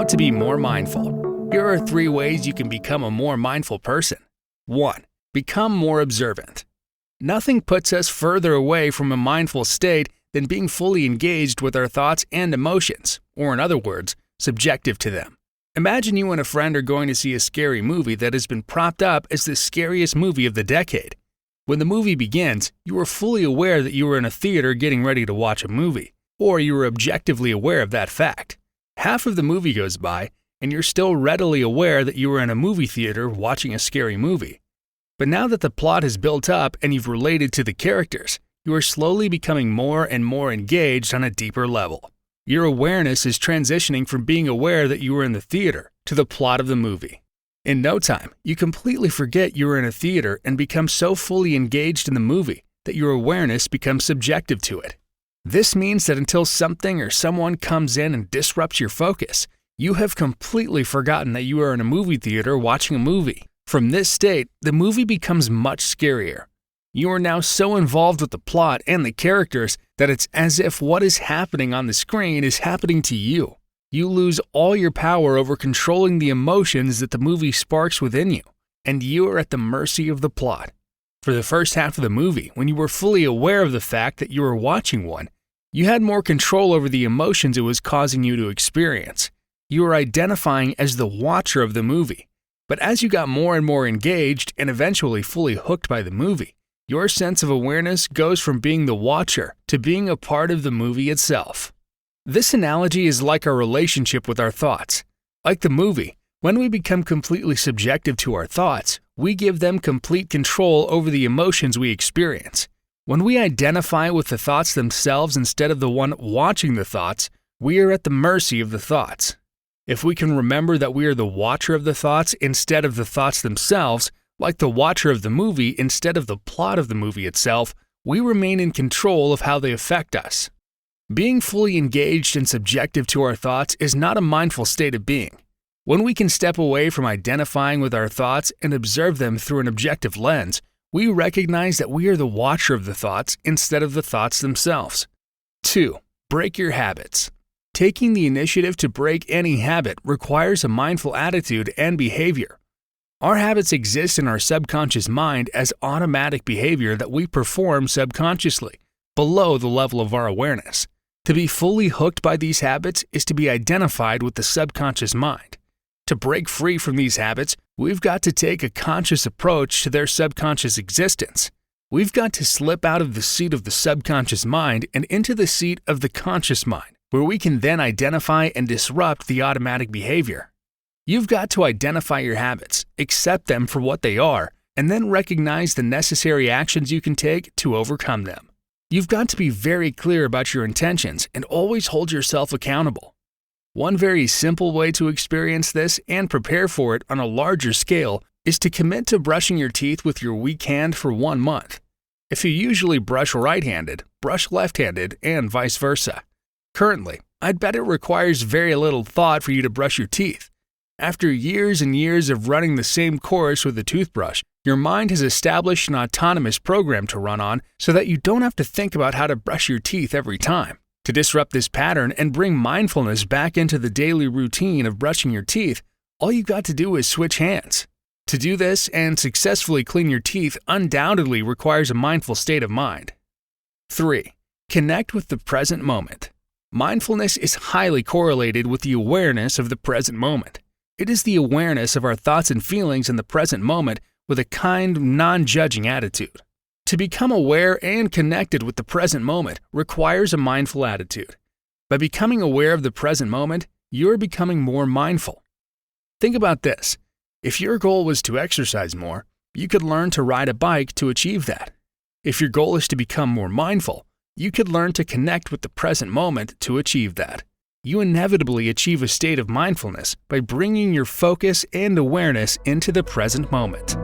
to be more mindful. Here are 3 ways you can become a more mindful person. 1. Become more observant. Nothing puts us further away from a mindful state than being fully engaged with our thoughts and emotions, or in other words, subjective to them. Imagine you and a friend are going to see a scary movie that has been propped up as the scariest movie of the decade. When the movie begins, you are fully aware that you are in a theater getting ready to watch a movie, or you are objectively aware of that fact. Half of the movie goes by, and you're still readily aware that you are in a movie theater watching a scary movie. But now that the plot has built up and you've related to the characters, you are slowly becoming more and more engaged on a deeper level. Your awareness is transitioning from being aware that you were in the theater to the plot of the movie. In no time, you completely forget you are in a theater and become so fully engaged in the movie that your awareness becomes subjective to it. This means that until something or someone comes in and disrupts your focus, you have completely forgotten that you are in a movie theater watching a movie. From this state, the movie becomes much scarier. You are now so involved with the plot and the characters that it's as if what is happening on the screen is happening to you. You lose all your power over controlling the emotions that the movie sparks within you, and you are at the mercy of the plot. For the first half of the movie, when you were fully aware of the fact that you were watching one, you had more control over the emotions it was causing you to experience. You were identifying as the watcher of the movie. But as you got more and more engaged and eventually fully hooked by the movie, your sense of awareness goes from being the watcher to being a part of the movie itself. This analogy is like our relationship with our thoughts. Like the movie, when we become completely subjective to our thoughts, we give them complete control over the emotions we experience. When we identify with the thoughts themselves instead of the one watching the thoughts, we are at the mercy of the thoughts. If we can remember that we are the watcher of the thoughts instead of the thoughts themselves, like the watcher of the movie instead of the plot of the movie itself, we remain in control of how they affect us. Being fully engaged and subjective to our thoughts is not a mindful state of being. When we can step away from identifying with our thoughts and observe them through an objective lens, we recognize that we are the watcher of the thoughts instead of the thoughts themselves. 2. Break your habits. Taking the initiative to break any habit requires a mindful attitude and behavior. Our habits exist in our subconscious mind as automatic behavior that we perform subconsciously, below the level of our awareness. To be fully hooked by these habits is to be identified with the subconscious mind. To break free from these habits, we've got to take a conscious approach to their subconscious existence. We've got to slip out of the seat of the subconscious mind and into the seat of the conscious mind, where we can then identify and disrupt the automatic behavior. You've got to identify your habits, accept them for what they are, and then recognize the necessary actions you can take to overcome them. You've got to be very clear about your intentions and always hold yourself accountable. One very simple way to experience this and prepare for it on a larger scale is to commit to brushing your teeth with your weak hand for 1 month. If you usually brush right-handed, brush left-handed, and vice versa. Currently, I'd bet it requires very little thought for you to brush your teeth. After years and years of running the same course with a toothbrush, your mind has established an autonomous program to run on so that you don't have to think about how to brush your teeth every time. To disrupt this pattern and bring mindfulness back into the daily routine of brushing your teeth, all you've got to do is switch hands. To do this and successfully clean your teeth undoubtedly requires a mindful state of mind. 3. Connect with the present moment. Mindfulness is highly correlated with the awareness of the present moment. It is the awareness of our thoughts and feelings in the present moment with a kind, non-judging attitude. To become aware and connected with the present moment requires a mindful attitude. By becoming aware of the present moment, you're becoming more mindful. Think about this. If your goal was to exercise more, you could learn to ride a bike to achieve that. If your goal is to become more mindful, you could learn to connect with the present moment to achieve that. You inevitably achieve a state of mindfulness by bringing your focus and awareness into the present moment.